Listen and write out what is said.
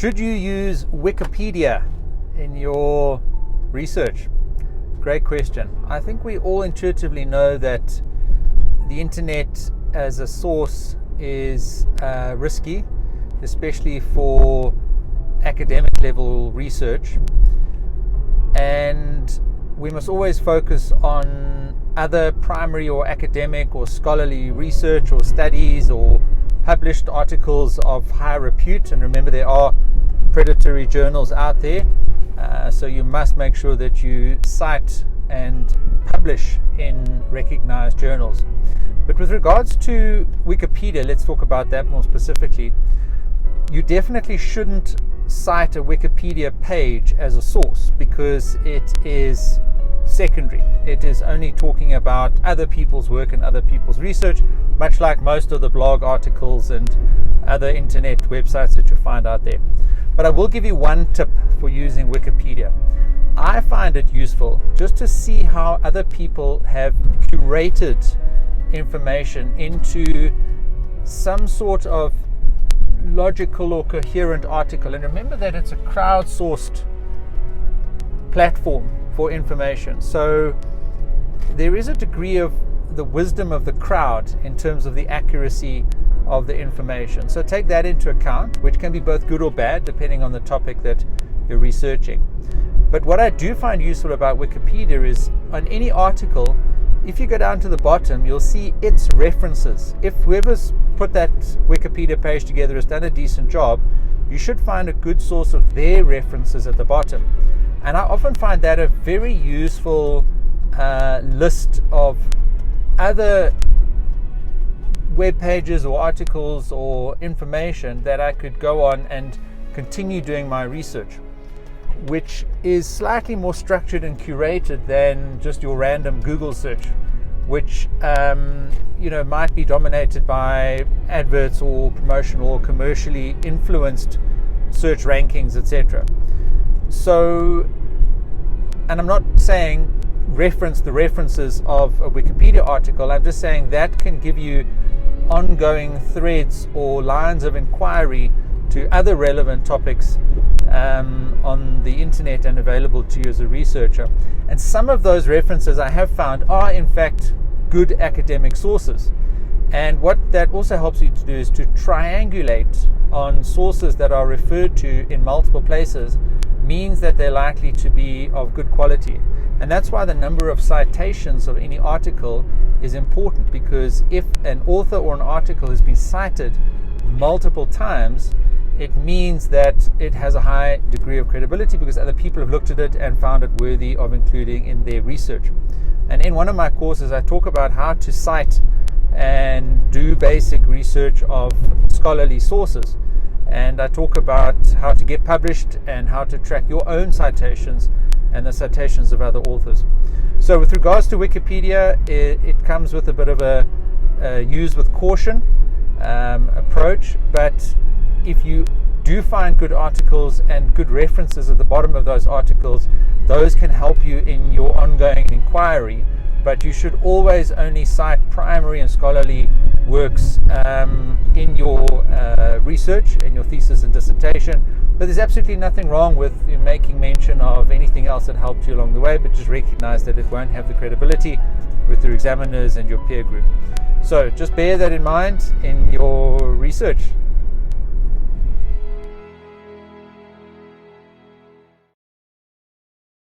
Should you use Wikipedia in your research? Great question. I think we all intuitively know that the internet as a source is risky, especially for academic level research, and we must always focus on other primary or academic or scholarly research or studies or published articles of high repute. And remember, there are predatory journals out there, so you must make sure that you cite and publish in recognized journals. But with regards to Wikipedia, let's talk about that more specifically. You definitely shouldn't cite a Wikipedia page as a source because it is secondary. It is only talking about other people's work and other people's research, much like most of the blog articles and other internet websites that you find out there. But I will give you one tip for using Wikipedia. I find it useful just to see how other people have curated information into some sort of logical or coherent article. And remember that it's a crowdsourced platform for information. So there is a degree of the wisdom of the crowd in terms of the accuracy of the information. So take that into account, which can be both good or bad depending on the topic that you're researching. But what I do find useful about Wikipedia is on any article, if you go down to the bottom, you'll see its references. If whoever's put that Wikipedia page together has done a decent job, you should find a good source of their references at the bottom. And I often find that a very useful list of other web pages or articles or information that I could go on and continue doing my research, which is slightly more structured and curated than just your random Google search, which might be dominated by adverts or promotional or commercially influenced search rankings, etc. So, and I'm not saying reference the references of a Wikipedia article, I'm just saying that can give you ongoing threads or lines of inquiry to other relevant topics on the internet and available to you as a researcher. And some of those references I have found are in fact good academic sources. And what that also helps you to do is to triangulate on sources that are referred to in multiple places, means that they're likely to be of good quality. And that's why the number of citations of any article is important, because if an author or an article has been cited multiple times, it means that it has a high degree of credibility because other people have looked at it and found it worthy of including in their research. And in one of my courses, I talk about how to cite and do basic research of scholarly sources. And I talk about how to get published and how to track your own citations and the citations of other authors. So with regards to Wikipedia, it comes with a bit of a use with caution approach, but if you do find good articles and good references at the bottom of those articles, those can help you in your ongoing inquiry. But you should always only cite primary and scholarly works in your research, in your thesis and dissertation. But there's absolutely nothing wrong with you making mention of anything else that helped you along the way, but just recognize that it won't have the credibility with your examiners and your peer group. So just bear that in mind in your research.